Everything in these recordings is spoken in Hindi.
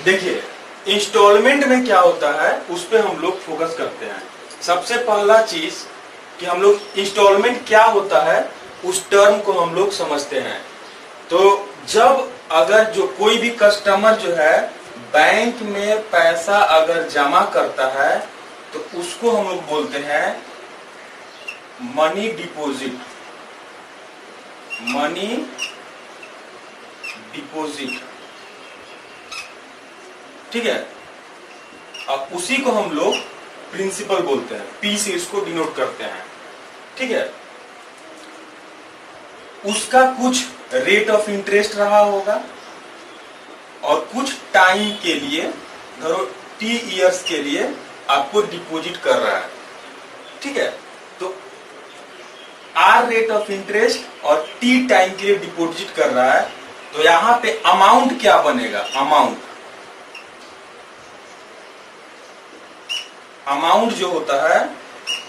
देखिए, इंस्टॉलमेंट में क्या होता है उस पे हम लोग फोकस करते हैं। सबसे पहला चीज कि हम लोग इंस्टॉलमेंट क्या होता है उस टर्म को हम लोग समझते हैं। तो जब अगर जो कोई भी कस्टमर जो है बैंक में पैसा अगर जमा करता है तो उसको हम लोग बोलते हैं मनी डिपॉजिट। मनी डिपॉजिट, ठीक है। अब उसी को हम लोग प्रिंसिपल बोलते हैं, पी से इसको डिनोट करते हैं, ठीक है। उसका कुछ रेट ऑफ इंटरेस्ट रहा होगा और कुछ टाइम के लिए, धरो टी इयर्स के लिए आपको डिपॉजिट कर रहा है, ठीक है। तो आर रेट ऑफ इंटरेस्ट और टी टाइम के लिए डिपॉजिट कर रहा है, तो यहां पे अमाउंट क्या बनेगा? अमाउंट जो होता है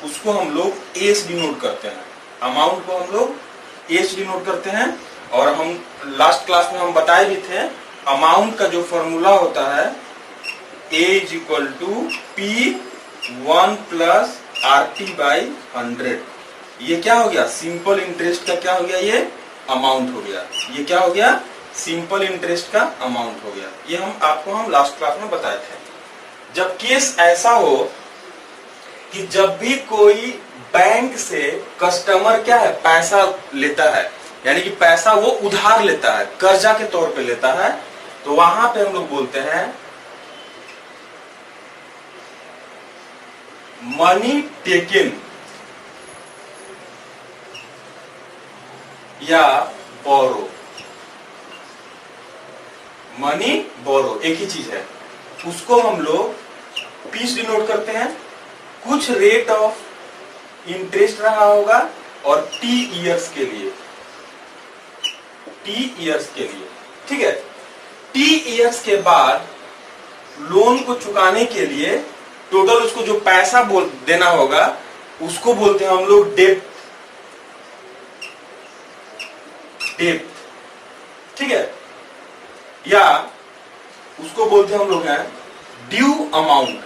उसको हम लोग एस डिनोट करते हैं। अमाउंट को हम लोग एस डिनोट करते हैं। और हम लास्ट क्लास में हम बताए भी थे, अमाउंट का जो फॉर्मूला होता है A is equal to P 1 plus R T by 100। ये क्या हो गया? सिंपल इंटरेस्ट का क्या हो गया? ये अमाउंट हो गया। ये क्या हो गया? सिंपल इंटरेस्ट का अमाउंट हो गया। ये हम लास्ट क्लास में बताए थे। जब केस ऐसा हो कि जब भी कोई बैंक से कस्टमर क्या है पैसा लेता है, यानी कि पैसा वो उधार लेता है, कर्जा के तौर पे लेता है, तो वहां पे हम लोग बोलते हैं मनी टेकन या बोरो। मनी बोरो एक ही चीज है। उसको हम लोग पीस डिनोट करते हैं। कुछ रेट ऑफ इंटरेस्ट रहा होगा और टी इयर्स के लिए, ठीक है। टी इयर्स के बाद लोन को चुकाने के लिए टोटल उसको जो पैसा देना होगा उसको बोलते हैं हम लोग डेब्ट, ठीक है। या उसको बोलते हैं हम लोग हैं ड्यू अमाउंट।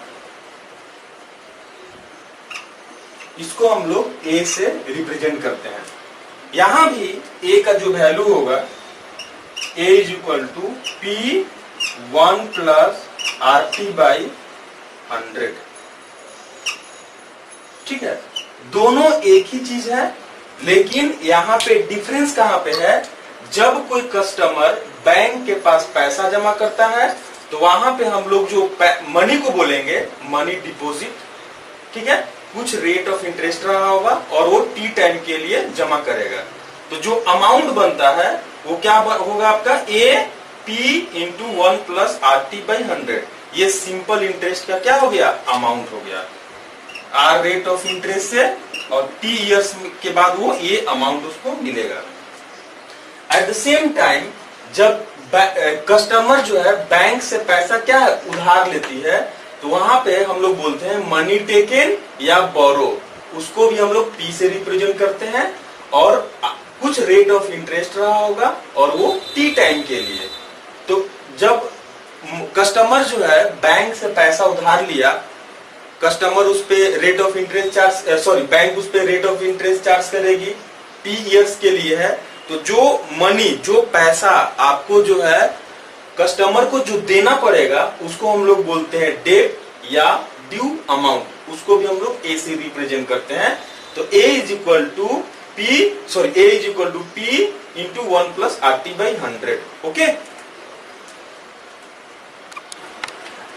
इसको हम लोग ए से रिप्रेजेंट करते हैं। यहां भी ए का जो वैल्यू होगा A is equal to P 1 plus R T by 100, ठीक है। दोनों एक ही चीज है, लेकिन यहां पे डिफरेंस कहां पे है? जब कोई कस्टमर बैंक के पास पैसा जमा करता है तो वहां पे हम लोग जो मनी को बोलेंगे मनी डिपॉजिट, ठीक है। कुछ रेट ऑफ इंटरेस्ट रहा होगा और वो टी टाइम के लिए जमा करेगा। तो जो अमाउंट बनता है वो क्या होगा आपका? A P into 1 plus R T by 100। ये सिंपल इंटरेस्ट का क्या हो गया? अमाउंट हो गया। आर रेट ऑफ इंटरेस्ट से और टी इयर्स के बाद वो ये अमाउंट उसको मिलेगा। एट द सेम टाइम जब कस्टमर जो है बैंक से पैसा क्या है उधार लेती है, तो वहां पे हम लोग बोलते हैं मनी टेकन या बोरो। उसको भी हम लोग पी से रिप्रेजेंट करते हैं और कुछ रेट ऑफ इंटरेस्ट रहा होगा और वो टी टाइम के लिए। तो जब कस्टमर जो है बैंक से पैसा उधार लिया, कस्टमर उस पे rate of interest charge bank उस पे रेट ऑफ इंटरेस्ट चार्ज करेगी, टी इयर्स के लिए है। तो जो मनी, जो पैसा आपको जो है कस्टमर को जो देना पड़ेगा उसको हम लोग बोलते हैं डेट या ड्यू अमाउंट। उसको भी हम लोग ए से रिप्रेजेंट करते हैं। तो A is equal to P into 1 plus R T by 100, okay.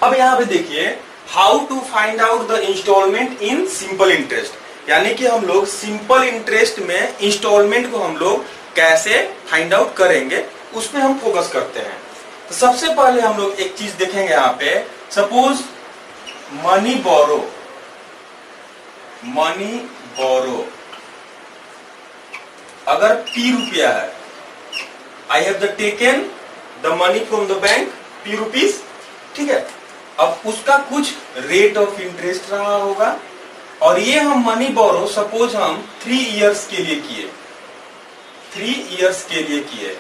अब यहां पे देखिए how to find out the instalment in simple interest, यानी कि हम लोग सिंपल इंटरेस्ट में इंस्टॉलमेंट को हम लोग कैसे फाइंड आउट करेंगे उस पर हम फोकस करते हैं। तो सबसे पहले हम लोग एक चीज देखेंगे यहाँ पे, सपोज मनी बोरो अगर पी रुपया है, I have the taken the money from the bank P rupees, ठीक है। अब उसका कुछ रेट ऑफ इंटरेस्ट रहा होगा और ये हम मनी बोरो सपोज हम 3 इयर्स के लिए किए,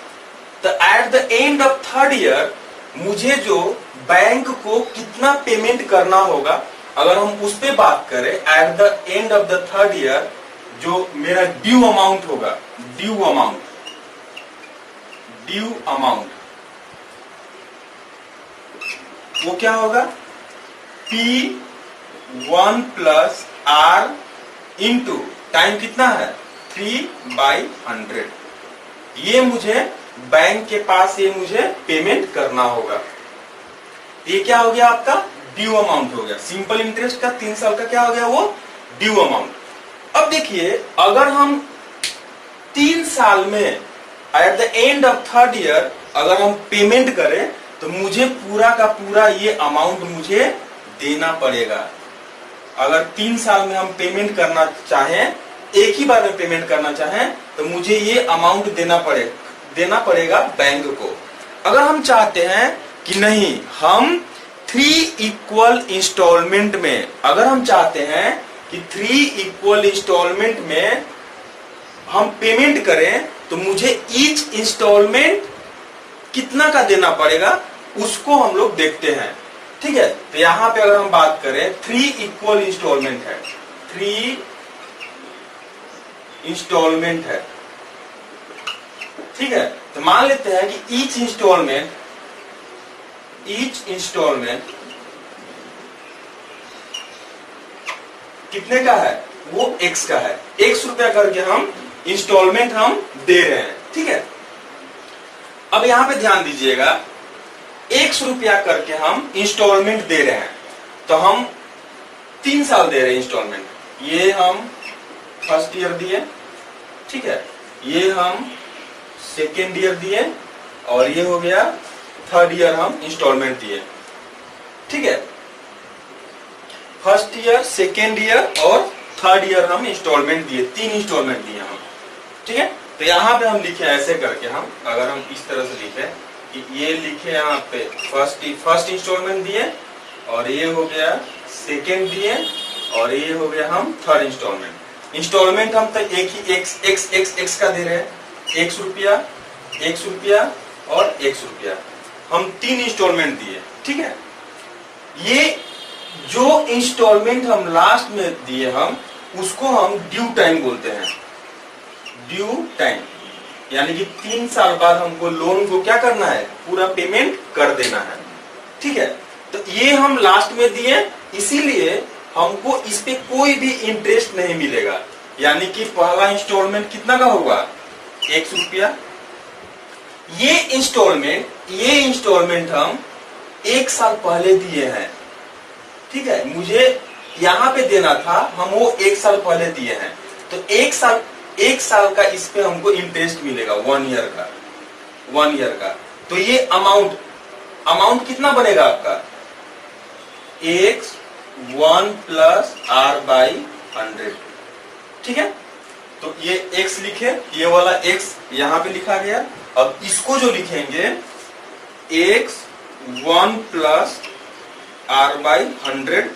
तो at the end of 3rd year मुझे जो बैंक को कितना पेमेंट करना होगा, अगर हम उस पे बात करें, at the end of the third year जो मेरा ड्यू अमाउंट होगा, ड्यू अमाउंट वो क्या होगा, P1 plus R into time कितना है 3/100। ये मुझे बैंक के पास ये मुझे पेमेंट करना होगा। ये क्या हो गया, आपका ड्यू अमाउंट हो गया। सिंपल इंटरेस्ट का 3 साल का क्या हो गया, वो ड्यू अमाउंट। अब देखिए, अगर हम 3 साल में at the end of third year अगर हम पेमेंट करें तो मुझे पूरा का पूरा ये अमाउंट मुझे देना पड़ेगा। अगर 3 साल में हम पेमेंट करना चाहें, एक ही बार में पेमेंट करना चाहें, तो मुझे ये अमाउंट देना पड़ेगा बैंक को। अगर हम चाहते हैं कि नहीं, हम 3 इक्वल इंस्टॉलमेंट में, अगर हम चाहते हैं कि 3 इक्वल इंस्टॉलमेंट में हम पेमेंट करें, तो मुझे ईच इंस्टॉलमेंट कितना का देना पड़ेगा उसको हम लोग देखते हैं। ठीक है, तो यहां पे अगर हम बात करें 3 इक्वल इंस्टॉलमेंट है, 3 इंस्टॉलमेंट है। ठीक है, तो मान लेते हैं कि ईच इंस्टॉलमेंट कितने का है, वो X का है। X रुपया करके हम इंस्टॉलमेंट हम दे रहे हैं। ठीक है, अब यहां पे ध्यान दीजिएगा, X रुपया करके हम इंस्टॉलमेंट दे रहे हैं, तो हम 3 साल दे रहे हैं इंस्टॉलमेंट। ये हम फर्स्ट ईयर दिए, ठीक है, ये हम सेकेंड ईयर दिए, और ये हो गया थर्ड ईयर हम इंस्टॉलमेंट दिए। ठीक है, फर्स्ट ईयर, सेकेंड ईयर और थर्ड ईयर हम इंस्टॉलमेंट दिए, 3 इंस्टॉलमेंट दिए हम। ठीक है, तो यहां पे हम लिखे ऐसे करके, हम अगर हम इस तरह से लिखे कि ये लिखे यहाँ पे फर्स्ट इंस्टॉलमेंट दिए, और ये हो गया सेकेंड दिए, और ये हो गया हम थर्ड इंस्टॉलमेंट हम तो एक ही x का दे रहे हैं, X रुपया और X रुपया, हम 3 इंस्टॉलमेंट दिए। ठीक है, ये जो इंस्टॉलमेंट हम लास्ट में दिए हम उसको हम ड्यू टाइम बोलते हैं, ड्यू टाइम, यानी कि 3 साल बाद हमको लोन को क्या करना है, पूरा पेमेंट कर देना है। ठीक है, तो ये हम लास्ट में दिए, इसीलिए हमको इस पे कोई भी इंटरेस्ट नहीं मिलेगा। यानी कि पहला इंस्टॉलमेंट कितना का होगा, X रुपया। ये इंस्टॉलमेंट हम 1 साल पहले दिए हैं। ठीक है, मुझे यहाँ पे देना था, हम वो 1 साल पहले दिए हैं, तो 1 साल का इस पे हमको इंटरेस्ट मिलेगा 1 ईयर का। तो ये अमाउंट कितना बनेगा आपका, X1 प्लस R/100। ठीक है, तो ये X लिखे, ये वाला X यहाँ पे लिखा गया। अब इसको जो लिखेंगे X1 प्लस R/100।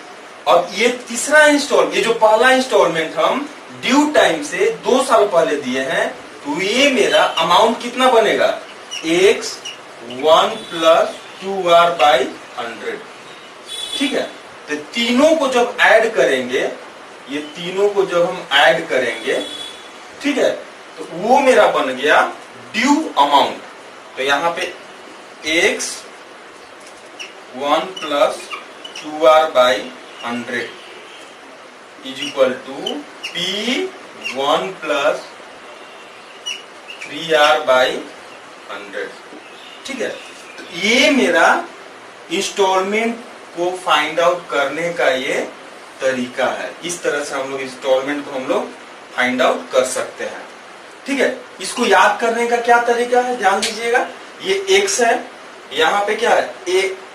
अब ये तीसरा ये जो पहला इंस्टॉलमेंट हम ड्यू टाइम से 2 साल पहले दिए हैं, तो ये मेरा अमाउंट कितना बनेगा, X1 प्लस 2R/100। ठीक है, तो तीनों को जब ऐड करेंगे, ये तीनों को जब हम ऐड करेंगे, ठीक है, तो वो मेरा बन गया ड्यू अमाउंट। तो यहां पे X1 plus 2R/100 is equal to P1 plus 3R/100। ठीक है, तो ये मेरा इंस्टॉलमेंट को फाइंड आउट करने का ये तरीका है। इस तरह से हम लोग इंस्टॉलमेंट को हम लोग फाइंड आउट कर सकते हैं। ठीक है, इसको याद करने का क्या तरीका है, ध्यान दीजिएगा। ये X है, यहाँ पे क्या है,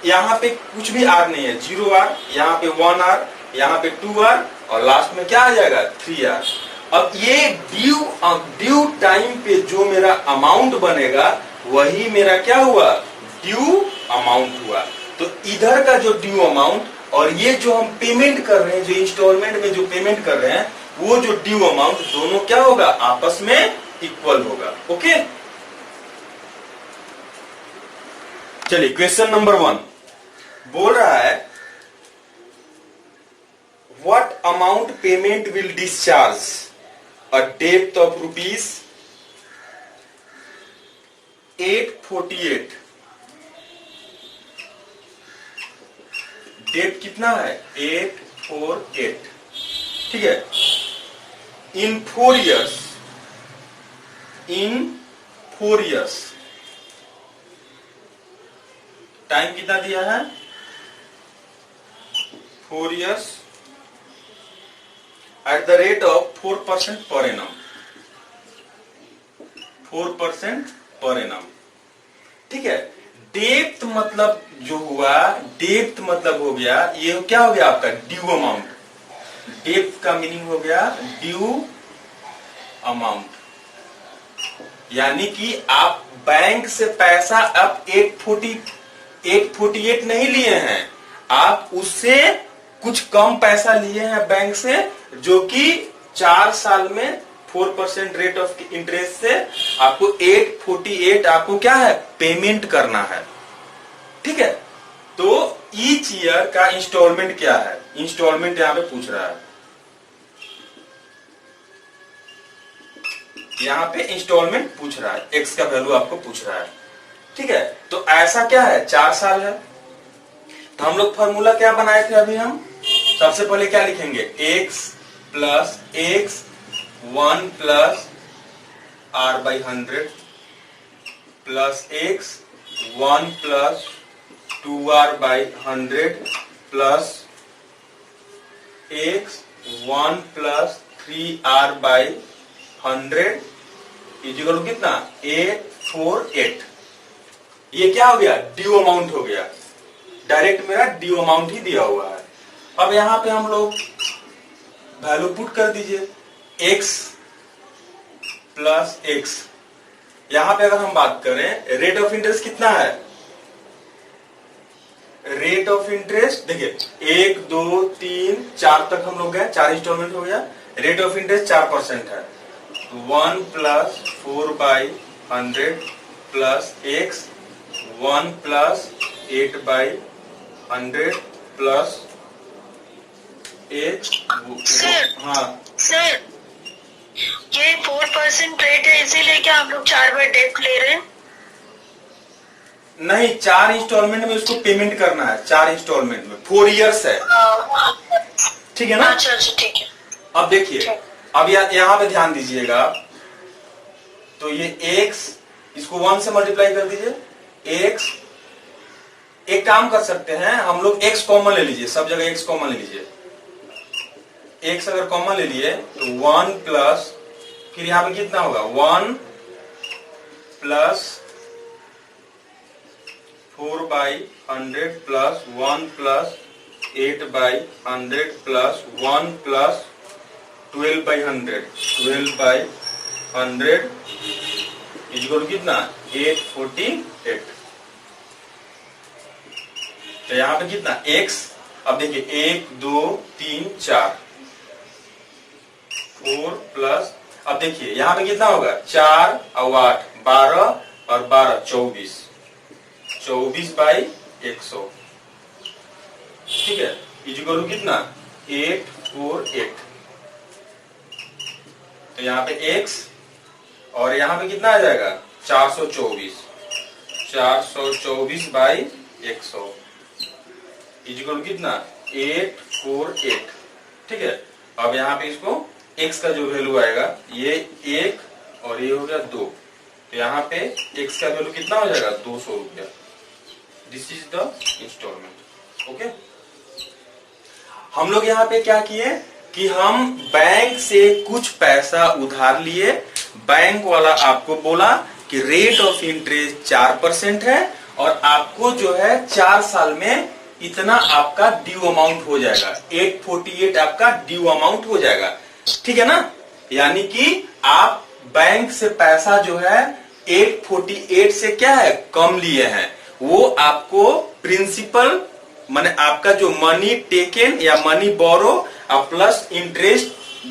यहाँ पे कुछ भी R नहीं है, 0R, यहाँ पे 1R, यहाँ पे 2R, और लास्ट में क्या आ जाएगा 3R। अब ये ड्यू टाइम पे जो मेरा अमाउंट बनेगा वही मेरा क्या हुआ, ड्यू अमाउंट हुआ। तो इधर का जो ड्यू अमाउंट और ये जो हम पेमेंट कर रहे हैं, जो इंस्टॉलमेंट में जो पेमेंट कर रहे हैं, वो जो ड्यू अमाउंट दोनों क्या होगा, आपस में इक्वल होगा। ओके, चलिए क्वेश्चन नंबर 1 बोल रहा है what amount payment will discharge a depth of rupees 848। Depth कितना है 848, ठीक है, इन 4 years, इन 4 years। टाइम कितना दिया है 4 years at the rate of 4% per annum, 4% per annum, ठीक है। डेप्थ मतलब जो हुआ, डेप्थ मतलब हो गया, ये क्या हो गया आपका ड्यू अमाउंट। डेप्थ का मीनिंग हो गया ड्यू अमाउंट, यानी कि आप बैंक से पैसा अब 848 नहीं लिए हैं, आप उससे कुछ कम पैसा लिए हैं बैंक से, जो कि 4 साल में 4% रेट ऑफ इंटरेस्ट से आपको 848 आपको क्या है पेमेंट करना है, ठीक है। तो ईच ईयर का इंस्टॉलमेंट क्या है, इंस्टॉलमेंट यहां पे पूछ रहा है, यहां पे इंस्टॉलमेंट पूछ रहा है, एक्स का वैल्यू आपको पूछ रहा है, ठीक है। तो ऐसा क्या है 4 साल है, तो हम लोग फॉर्मूला क्या बनाए थे अभी, हम सबसे पहले क्या लिखेंगे x plus x 1 plus r/100 plus x 1 plus 2r/100 plus x 1 plus 3r/100 equal to कितना 848। ये क्या हो गया ड्यू अमाउंट हो गया, डायरेक्ट मेरा ड्यू अमाउंट ही दिया हुआ है। अब यहां पे हम लोग वैल्यू पुट कर दीजिए x प्लस x। यहां पे अगर हम बात करें रेट ऑफ इंटरेस्ट कितना है, रेट ऑफ इंटरेस्ट देखिए 1 2 3 4 तक हम लोग गए, 4 इंस्टॉलमेंट हो गया, रेट ऑफ इंटरेस्ट 4% है, 1 plus 4/100 plus x 1 plus 8/100 plus एक हाँ सर ये 4% रेट है, इसीलिए क्या हम लोग 4 बार डेट ले रहे हैं? नहीं, 4 इंस्टॉलमेंट में उसको पेमेंट करना है, 4 इंस्टॉलमेंट में 4 इयर्स है, ठीक है ना। अच्छा ठीक है। अब देखिए अब यहाँ पे ध्यान दीजिएगा, तो ये x इसको 1 से मल्टीप्लाई कर दीजिए, x एक काम कर सकते हैं हम लोग x कॉमन ले लीजिए, सब जगह x कॉमन ले लीजिए, x अगर कॉमन ले लिए तो 1 प्लस फिर यहां पे कितना होगा 1 plus 4/100 plus 1 plus 8/100 plus 1 plus 12/100 equal कितना 848। तो यहां पे कितना x, अब देखिए 1 2 3 4 4 प्लस, अब देखिए यहां पे कितना होगा 4 और 8 12 और 12 24, 24/100, ठीक है, इक्वल कितना 848। तो यहाँ पे x और यहाँ पे कितना आ जाएगा 424, 424/100 इक्वल कितना 848, ठीक है। अब यहाँ पे इसको x का जो वैल्यू आएगा ये 1 और ये हो गया 2, तो यहाँ पे x का वैल्यू कितना हो जाएगा 200 रुपया। This is the instalment, okay. हम लोग यहाँ पे क्या किए कि हम बैंक से कुछ पैसा उधार लिए, बैंक वाला आपको बोला कि रेट ऑफ इंटरेस्ट 4% है और आपको जो है 4 साल में इतना आपका ड्यू अमाउंट हो जाएगा, 848 आपका ड्यू अमाउंट हो जाएगा, ठीक है ना। यानी कि आप बैंक से पैसा जो है 848 से क्या है कम लिए हैं, वो आपको प्रिंसिपल माने आपका जो मनी टेकन या मनी बोरो और प्लस इंटरेस्ट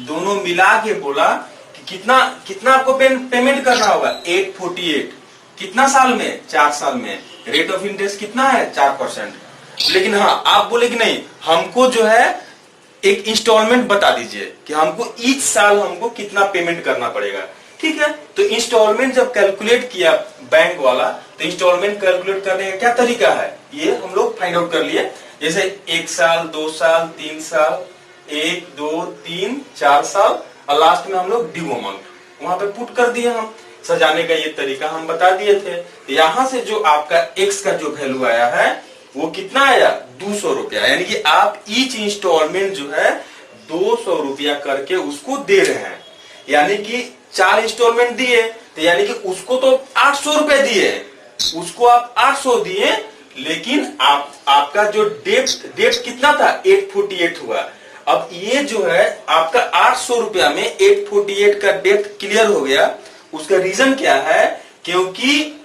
दोनों मिला के बोला कि कितना आपको पेमेंट करना होगा 848, कितना साल में 4 साल में, रेट ऑफ इंटरेस्ट कितना है 4%। लेकिन हाँ आप बोले कि नहीं हमको जो है एक इंस्टॉलमेंट बता दीजिए कि हमको ईच साल हमको कितना पेमेंट करना पड़ेगा। ठीक है, तो इंस्टॉलमेंट जब कैलकुलेट किया बैंक वाला, तो इंस्टॉलमेंट कैलकुलेट करने का क्या तरीका है ये हम लोग फाइंड आउट कर लिए। जैसे 1 साल, 2 साल, 3 साल, 1, 2, 3, 4 साल और लास्ट में हम लोग ड्यू अमाउंट वहां पे पुट कर दिए। हम सजाने का ये तरीका हम बता दिए थे। यहां से जो आपका एक्स का जो वैल्यू आया है वो कितना आया 200 रुपया, यानी कि आप ईच इंस्टॉलमेंट जो है 200 रुपया करके उसको दे रहे हैं। यानी कि 4 इंस्टॉलमेंट दिए तो यानी कि उसको तो 800 रुपए दिए, उसको आप 800 दिए, लेकिन आपका जो डेप्ट कितना था 848 हुआ। अब ये जो है आपका 800 रुपया में 848 का डेप्ट क्लियर हो गया। उसका रीजन क्या है, क्योंकि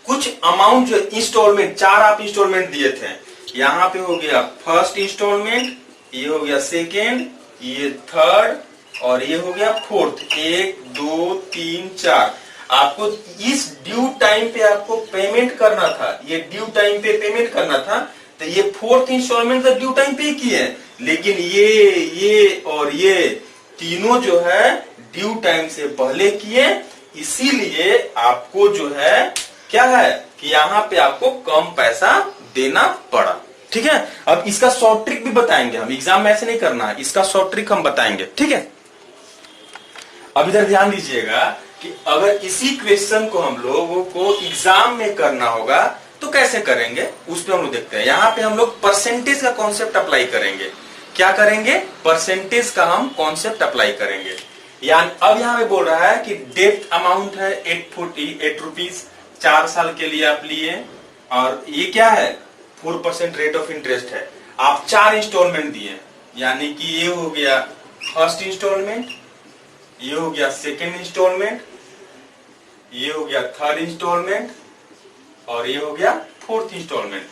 कुछ अमाउंट जो इंस्टॉलमेंट 4 आप इंस्टॉलमेंट दिए थे, यहां पे हो गया फर्स्ट इंस्टॉलमेंट, ये हो गया सेकेंड, ये थर्ड और ये हो गया फोर्थ। 1, 2, 3, 4 आपको इस ड्यू टाइम पे आपको पेमेंट करना था, ये ड्यू टाइम पे पेमेंट करना था। तो ये फोर्थ इंस्टॉलमेंट तो ड्यू टाइम पे किए, लेकिन ये और ये तीनों जो है ड्यू टाइम से पहले किए, इसीलिए आपको जो है क्या है कि यहाँ पे आपको कम पैसा देना पड़ा। ठीक है, अब इसका शॉर्ट ट्रिक भी बताएंगे हम, एग्जाम में ऐसे नहीं करना है, इसका शॉर्ट ट्रिक हम बताएंगे। ठीक है, अब इधर ध्यान दीजिएगा कि अगर इसी क्वेश्चन को हम लोगों को एग्जाम में करना होगा तो कैसे करेंगे, उस पर हम लोग देखते हैं। यहाँ पे हम लोग परसेंटेज का कॉन्सेप्ट अप्लाई करेंगे। क्या करेंगे, परसेंटेज का हम कॉन्सेप्ट अप्लाई करेंगे। यानी अब यहाँ पे बोल रहा है कि डेप्ट अमाउंट है 848 रुपीज, 4 साल के लिए आप लिए, और ये क्या है 4% रेट ऑफ इंटरेस्ट है। आप 4 इंस्टॉलमेंट दिए, यानी कि ये हो गया फर्स्ट इंस्टॉलमेंट, ये हो गया सेकेंड इंस्टॉलमेंट, ये हो गया थर्ड इंस्टॉलमेंट और ये हो गया फोर्थ इंस्टॉलमेंट।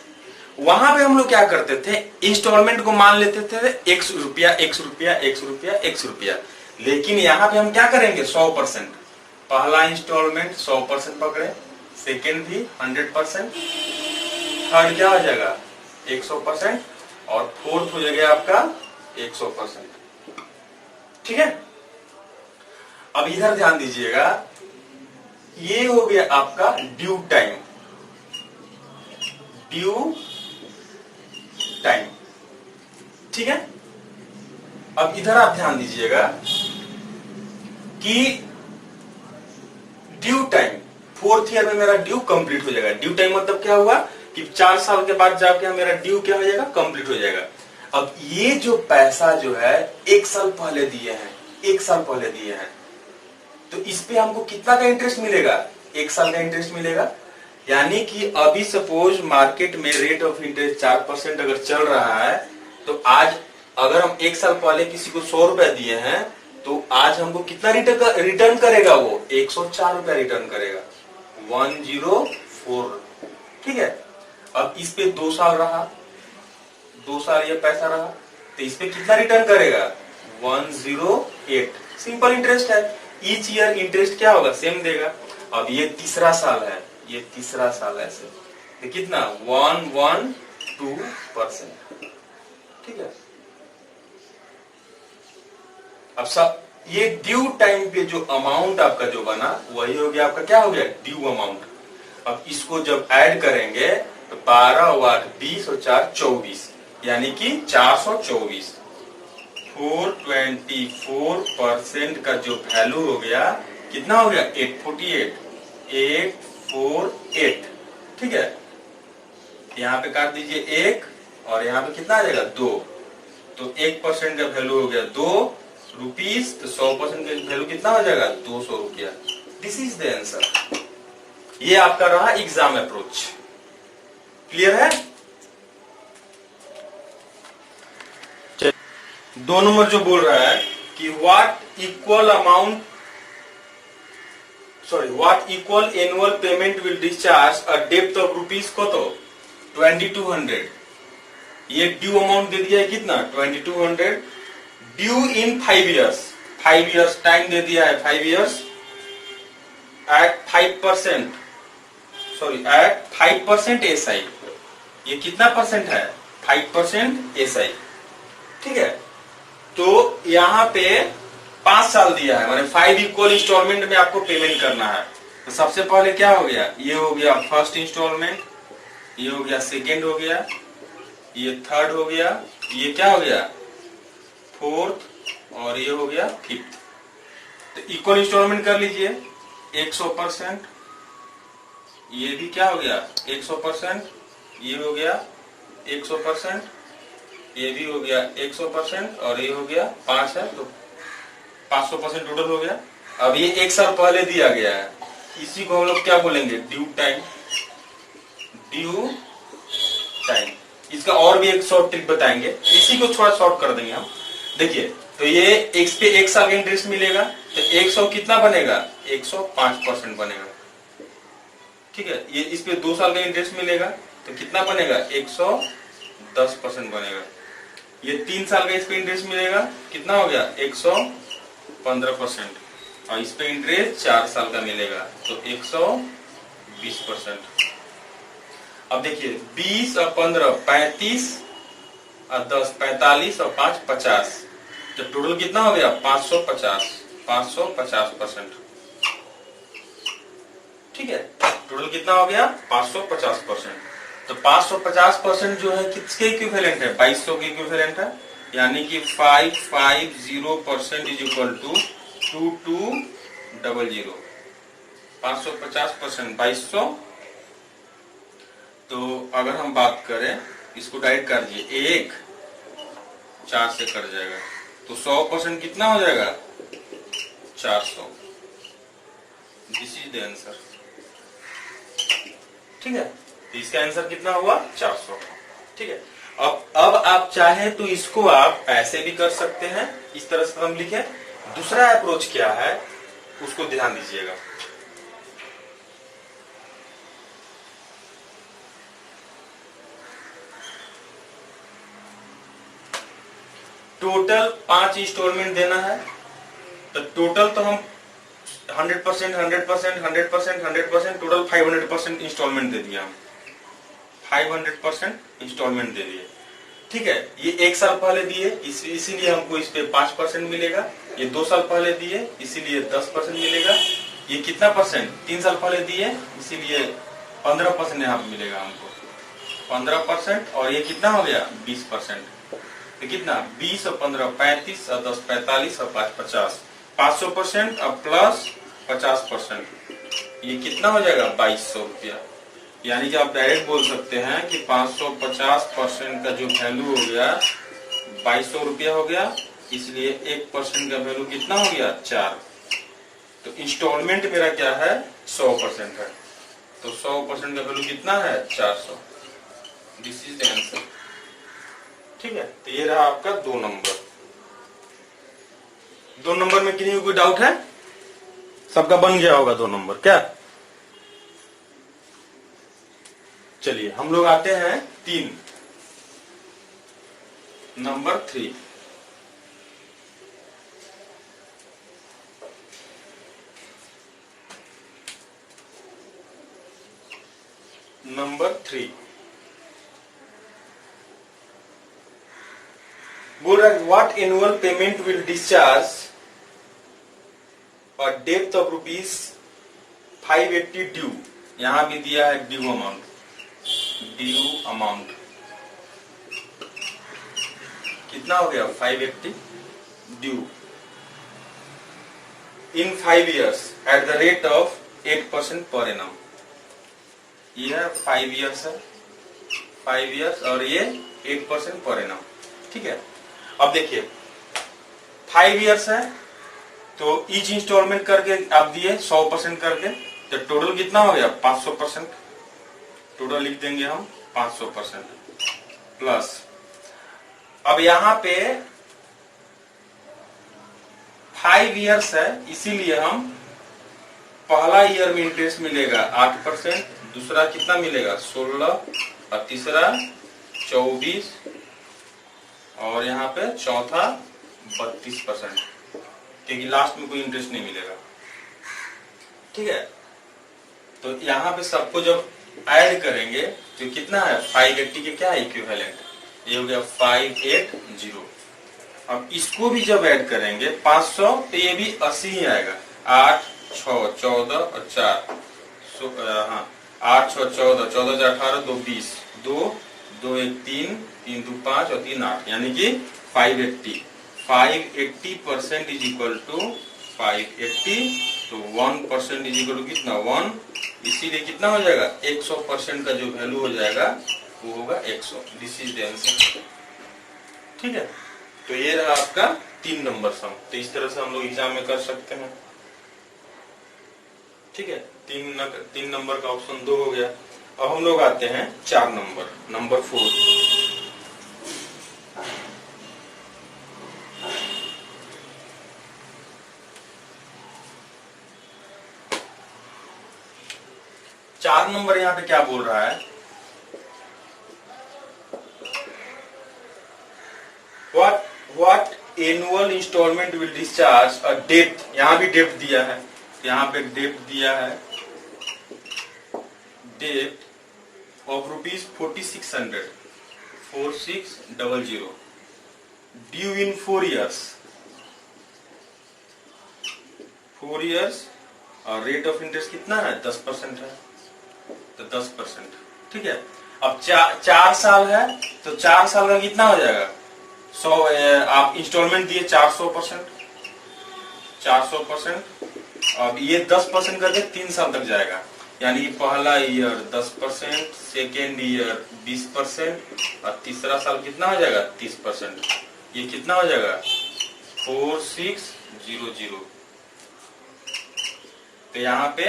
वहां पे हम लोग क्या करते थे, इंस्टॉलमेंट को मान लेते थे 1 रुपया 1 रुपया 1 रुपया 1 रुपया, लेकिन यहाँ पे हम क्या करेंगे 100%। पहला इंस्टॉलमेंट 100% पकड़े, सेकेंड भी 100%, थर्ड क्या हो जाएगा 100% और फोर्थ हो जाएगा आपका 100%। ठीक है, अब इधर ध्यान दीजिएगा, ये हो गया आपका ड्यू टाइम, ड्यू टाइम। ठीक है, अब इधर आप ध्यान दीजिएगा कि ड्यू टाइम 4th ईयर में मेरा ड्यू कंप्लीट हो जाएगा। ड्यू टाइम मतलब क्या हुआ कि 4 साल के बाद जाके मेरा ड्यू क्या हो जाएगा कंप्लीट हो जाएगा। अब ये जो पैसा जो है 1 साल पहले दिए हैं, 1 साल पहले दिए हैं, तो इस पे हमको कितना का इंटरेस्ट मिलेगा 1 साल का इंटरेस्ट मिलेगा। यानी कि अभी सपोज मार्केट में रेट ऑफ इंटरेस्ट 4% अगर चल रहा है, तो आज अगर हम 1 साल पहले किसी को 100 रुपया दिए हैं, तो आज हमको कितना रिटर्न करेगा, वो 104 रुपया रिटर्न करेगा, 104। ठीक है, अब इस पे 2 साल रहा, 2 साल ये पैसा रहा, तो इस पे कितना रिटर्न करेगा 108। सिंपल इंटरेस्ट है, ईच ईयर इंटरेस्ट क्या होगा सेम देगा। अब ये तीसरा साल है, ये तीसरा साल है, तो कितना 112%। ठीक है, अब सब ये ड्यू टाइम पे जो अमाउंट आपका जो बना वही हो गया आपका क्या हो गया ड्यू अमाउंट। अब इसको जब ऐड करेंगे तो 12 और 20 और 4 24, यानी कि 424। 424% का जो वैल्यू हो गया कितना हो गया 848। ठीक है, यहाँ पे काट दीजिए 1 और यहाँ पे कितना आ जाएगा 2, तो 1% का वैल्यू हो गया 2 रुपीज, तो 100% का वैल्यू कितना हो जाएगा 200 रुपया। This is the answer. ये आपका रहा एग्जाम अप्रोच। क्लियर है। 2 नंबर जो बोल रहा है कि what equal annual payment will discharge a depth of rupees कत 2200। ये ड्यू अमाउंट दे दिया है कितना 2200, due in 5 years, 5 years time दे दिया है, 5 इयर्स एट 5%। Sorry at 5% SI. ये कितना परसेंट है? 5% एसआई। ठीक है, तो यहाँ पे 5 साल दिया है, माने 5 इक्वल इंस्टॉलमेंट में आपको पेमेंट करना है। तो सबसे पहले क्या हो गया, ये हो गया फर्स्ट इंस्टॉलमेंट, ये हो गया सेकेंड हो गया, ये थर्ड हो गया, ये क्या हो गया फोर्थ, और ये हो गया फिफ्थ। तो इक्वल इंस्टॉलमेंट कर लीजिए 100%, ये भी क्या हो गया 100%, ये हो गया 100%, ये भी हो गया 100%, और ये हो गया 5 है तो 500% टोटल हो गया। अब ये 1 साल पहले दिया गया है, इसी को हम लोग क्या बोलेंगे ड्यू टाइम। ड्यू टाइम, इसका और भी एक शॉर्ट ट्रिक बताएंगे, इसी को थोड़ा शॉर्ट कर देंगे हम। देखिए, तो ये x पे 1 साल का इंटरेस्ट मिलेगा, तो 100 कितना बनेगा 105% बनेगा। ठीक है, ये इस पे 2 साल का इंटरेस्ट मिलेगा तो कितना बनेगा 110% बनेगा। ये 3 साल का इस पे इंटरेस्ट मिलेगा, कितना हो गया 115%, और इस पे इंटरेस्ट 4 साल का मिलेगा तो 120%। अब देखिए 20 और 15 35 और 10 45 और 5 50, तो टोटल कितना हो गया 550%। ठीक है, टोटल कितना हो गया 550%। तो 550% जो है किसके इक्विवेलेंट है 2200 के इक्विवेलेंट है, यानी कि 550% इज इक्वल टू 2200। 550% 2200। तो अगर हम बात करें, इसको डायरेक्ट कर दीजिए, 1 4 से कट जाएगा, तो 100% कितना हो जाएगा 400। This is the answer. ठीक है, तो इसका आंसर कितना हुआ 400। ठीक है, अब आप चाहे तो इसको आप ऐसे भी कर सकते हैं, इस तरह से हम लिखे। दूसरा अप्रोच क्या है उसको ध्यान दीजिएगा। टोटल 5 इंस्टॉलमेंट देना है, तो टोटल तो हम 100% 100% 100% 100% टोटल 500% इंस्टॉलमेंट दे दिया हम, 500% इंस्टॉलमेंट दे दिए। ठीक है, ये 1 साल पहले दिए इसीलिए हमको इस पे 5% मिलेगा, ये 2 साल पहले दिए इसीलिए 10% मिलेगा, ये कितना परसेंट 3 साल पहले दिए इसीलिए 15% यहाँ पे मिलेगा हमको 15%, और ये कितना हो गया 20%। तो कितना 20 और 15 35 और 10 45 और 5 50, 500% और प्लस 50%, ये कितना हो जाएगा 2200 रुपया। यानी कि आप डायरेक्ट बोल सकते हैं कि 550% का जो वैल्यू हो गया 2200 रुपया हो गया, इसलिए 1% का वैल्यू कितना हो गया 4। तो इंस्टॉलमेंट मेरा क्या है 100% है, तो 100% का वैल्यू कितना है 400। This is the answer. ठीक है, तो ये रहा आपका 2 नंबर। 2 नंबर में किसी को कोई डाउट है? सबका बन गया होगा 2 नंबर क्या? चलिए हम लोग आते हैं 3 नंबर 3। नंबर 3 बोल रहा है what annual payment will discharge और डेप्थ ऑफ ₹580 ड्यू। यहां भी दिया है ड्यू अमाउंट, कितना हो गया 580 due in 5 years at the rate of 8% per annum. ये 5 years है, 5 years और ये 8% पर एनम। ठीक है, अब देखिए 5 years है तो ईच इंस्टॉलमेंट करके आप दिए 100% करके, तो टोटल कितना हो गया 500%। टोटल लिख देंगे हम 500% प्लस, अब यहां पे 5 years है इसीलिए हम पहला ईयर में इंटरेस्ट मिलेगा 8%, दूसरा कितना मिलेगा 16, और तीसरा 24, और यहाँ पे चौथा 32%, क्योंकि लास्ट में कोई इंटरेस्ट नहीं मिलेगा। ठीक है, तो यहाँ पे सबको जब ऐड करेंगे तो कितना है 580 के क्या है इक्विवेलेंट, ये हो गया 580। अब इसको भी जब ऐड करेंगे 500 तो ये भी 80 ही आएगा। 8 6 14 और 4 हाँ 8 6 14 14 से 18 2 20 2 2 1 3 3 2 5 और 3 8 यानी कि 580। 580% इज इक्वल टू 580, तो 1% इज इक्वल टू कितना 1, इसीलिए कितना हो जाएगा 100% का जो वैल्यू हो जाएगा वो होगा 100। This is the answer. ठीक है, तो ये रहा आपका 3 नंबर सम। तो इस तरह से हम लोग एग्जाम में कर सकते हैं। ठीक है, 3 नंबर का ऑप्शन 2 हो गया। अब हम लोग आते हैं 4 नंबर 4। चार नंबर यहाँ पे क्या बोल रहा है, what annual installment will discharge a debt, यहाँ भी डेप्ट दिया है, यहाँ पे डेप्ट दिया है, डेप्ट of rupees 4600 4600 due in 4 years, 4 years और रेट ऑफ इंटरेस्ट कितना है 10% है, तो 10%। ठीक है, अब 4 साल है तो 4 साल का कितना हो जाएगा 100, आप इंस्टॉलमेंट दिए 400%, अब ये 10% करके 3 साल तक जाएगा, यानी कि पहला ईयर 10%, सेकेंड ईयर 20% और तीसरा साल कितना हो जाएगा 30%। ये कितना हो जाएगा 4600। तो यहाँ पे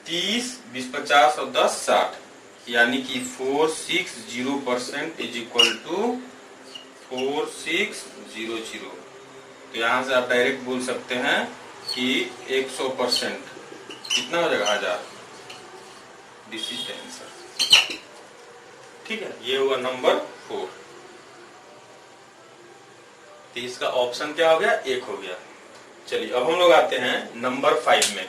30 20 50 और 10 60, यानी कि 460% इज इक्वल टू 4600। तो यहाँ से आप डायरेक्ट बोल सकते हैं कि 100% कितना हो जाएगा 1000। This is the answer. ठीक है, ये हुआ नंबर 4। तो इसका ऑप्शन क्या हो गया 1 हो गया। चलिए अब हम लोग आते हैं नंबर 5 में।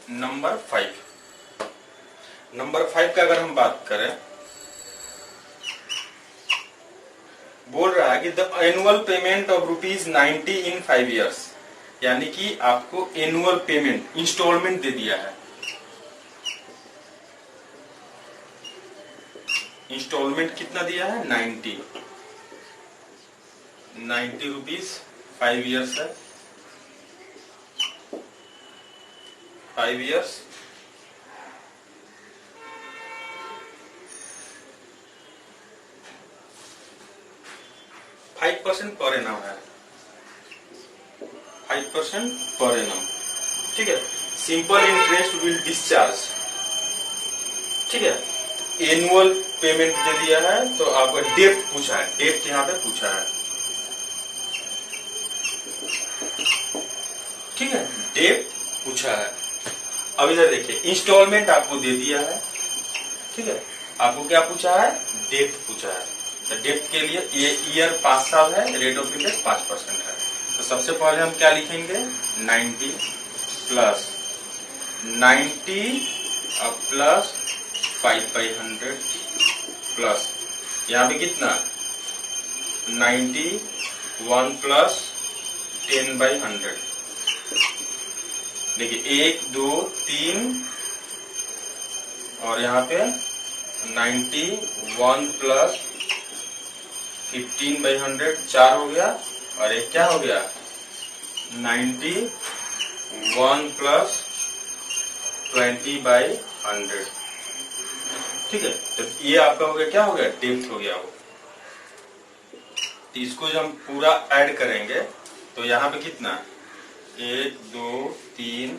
नंबर 5 का अगर हम बात करें, बोल रहा है कि the annual payment of rupees 90 in 5 years, यानी कि आपको एनुअल पेमेंट इंस्टॉलमेंट दे दिया है। इंस्टॉलमेंट कितना दिया है 90 रुपीज 5 years है, 5 years। % पर एनम है, 5% पर एनम। ठीक है, सिंपल इंटरेस्ट विल डिस्चार्ज। ठीक है, एनुअल पेमेंट दे दिया है, तो आपका डेप्ट पूछा है, डेप्ट यहाँ पे पूछा है। ठीक है, डेप्ट पूछा है। अब इधर देखिए इंस्टॉलमेंट आपको दे दिया है। ठीक है, आपको क्या पूछा है डेप्ट पूछा है। तो डेप्ट के लिए ये ईयर 5 साल है, रेट ऑफ इंटरेस्ट 5% है। तो सबसे पहले हम क्या लिखेंगे 90 प्लस 5/100 प्लस यहाँ पे कितना 91 प्लस 10/100। देखिए 1 2 3 और यहाँ पे 91 प्लस 15/100 4 हो गया, और एक क्या हो गया 91 प्लस 20/100। ठीक है, तो ये आपका हो गया क्या हो गया डेप्थ हो गया वो। तो इसको जब हम पूरा ऐड करेंगे तो यहाँ पे कितना 1 2 3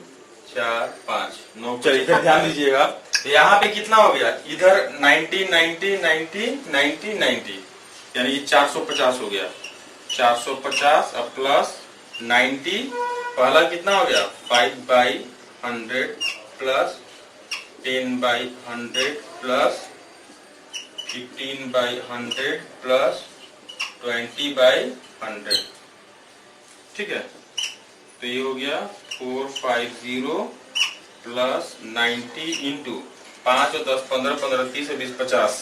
4 5 9। चलिए इधर ध्यान दीजिएगा, तो यहाँ पे कितना हो गया इधर 90 90 90 90 90, यानी 450 हो गया। 450 अब प्लस 90, पहला कितना हो गया 5/100 प्लस 10/100 प्लस 15/100 प्लस 20/100, ठीक है। तो ये हो गया 450 प्लस 90 इंटू 5 और 10 15 15 30 और 20 50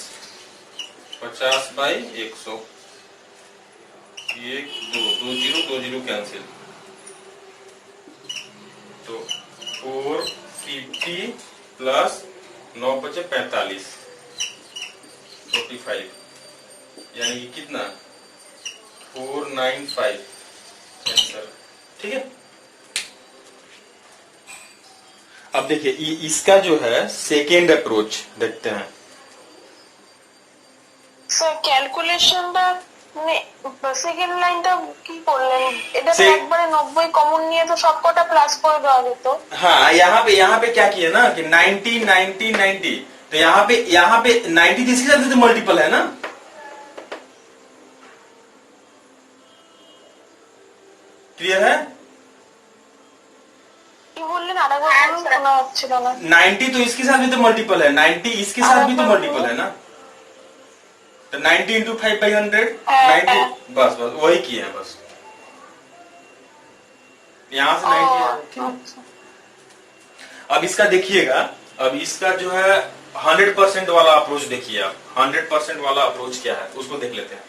50/100, 1 2 2 जीरो 2 जीरो कैंसिल, तो 450 प्लस 9 बचे 45 45, यानी कि कितना 495 आंसर, ठीक है। अब देखिए इसका जो है सेकेंड अप्रोच देखते हैं। স্যার ক্যালকুলেশনটা মানে সেকেন্ড লাইনটা কি করলেন? এটা তো একবারে 90 কমন নিয়ে তো সবকটা প্লাস করে দেওয়া যেত। हाँ, यहाँ पे क्या किया ना कि 90 90 90, तो यहाँ पे 90 किसके साथ तो मल्टीपल है ना, क्लियर है। কি বললেন আরেকবার বলুন, শোনা হচ্ছিল না। 90 तो इसके साथ भी तो मल्टीपल है, 90 इसके साथ भी तो मल्टीपल है ना, तो 90 इंटू 5/100 90, बस वही किए हैं, बस यहाँ से 90 है, ठीक है। अब इसका देखिएगा, अब इसका जो है 100% वाला अप्रोच देखिए आप, 100% वाला अप्रोच क्या है उसको देख लेते हैं।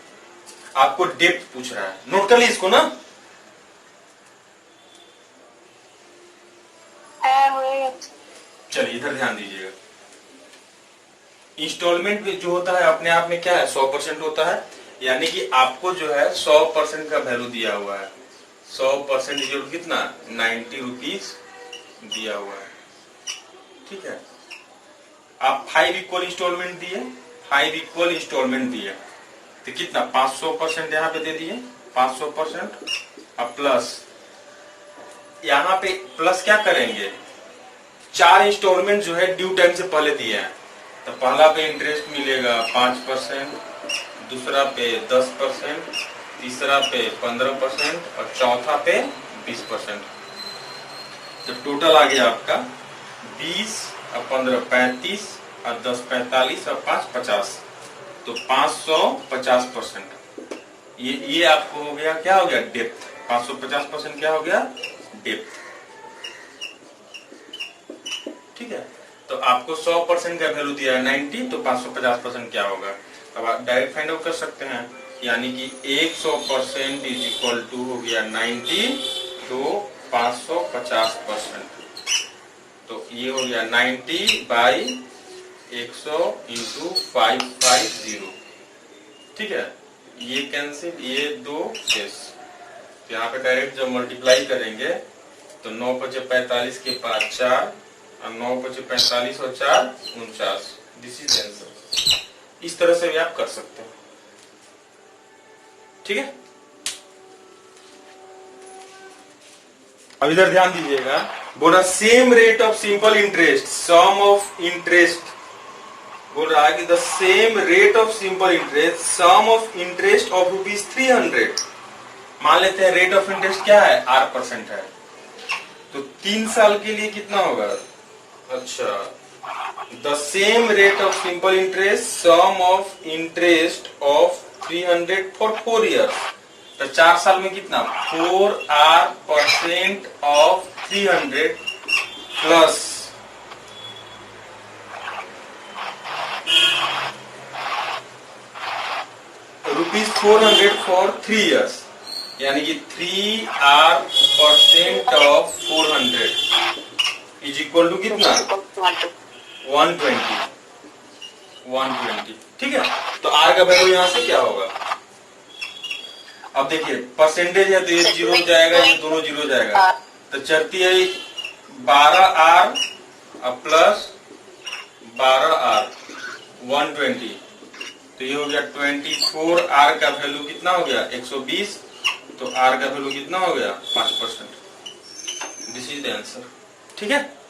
आपको डेप्थ पूछ रहा है, नोट कर ली इसको ना। चलिए इधर ध्यान दीजिएगा। इंस्टॉलमेंट जो होता है अपने आप में क्या है 100% होता है, यानी कि आपको जो है 100% का वैल्यू दिया हुआ है, 100% इक्वल कितना 90 रुपीज दिया हुआ है, ठीक है। आप 5 इक्वल इंस्टॉलमेंट दिए, 5 इक्वल इंस्टॉलमेंट दिए, तो कितना 500% यहाँ पे दे दिए 500%, अब प्लस यहाँ पे प्लस क्या करेंगे, 4 इंस्टॉलमेंट जो है ड्यू टाइम से पहले दिए हैं, तो पहला पे इंटरेस्ट मिलेगा 5%, दूसरा पे 10%, तीसरा पे 15% और चौथा पे 20%। तो टोटल आ गया आपका 20 और 15 35 और 10 45 और 5 50, तो 550%। ये आपको हो गया, क्या हो गया डेप्थ, 550% क्या हो गया डेप्थ, ठीक है। तो आपको 100% का वैल्यू दिया है 90, तो 550% क्या होगा, अब आप डायरेक्ट फाइंड आउट कर सकते हैं, यानी कि 100% इज इक्वल टू हो गया 90, तो 550%, तो ये हो गया 90/100 इंटू 550, ठीक है। ये कैंसिल, ये 2 शेष, यहाँ पे डायरेक्ट जब मल्टीप्लाई करेंगे तो 9 बचे 45 के बाद 4 और 9 बचे 45 और 4 49, दिस इज आंसर। इस तरह से भी आप कर सकते हैं, ठीक है। अब इधर ध्यान दीजिएगा, बोला same rate of simple interest, sum of interest, बोल रहा है कि the same rate of simple interest, sum of interest of ₹300। मान लेते हैं रेट ऑफ इंटरेस्ट क्या है R% है, तो 3 साल के लिए कितना होगा, अच्छा, the same rate of simple interest, sum of interest of 300 for 4 years, तो 4 साल में कितना 4R% of 300 plus ₹400 for 3 years, यानी कि 3R% of 400 is equal to कितना 120, ठीक है। तो R का वैल्यू यहाँ से क्या होगा, अब देखिए परसेंटेज है तो ये 0 जाएगा, ये दोनों 0 जाएगा, तो चलती है 12R प्लस 12R 120, तो ये हो गया 24R का वैल्यू कितना हो गया 120, तो R का वैल्यू कितना हो गया 5%, दिस इज द आंसर, ठीक है।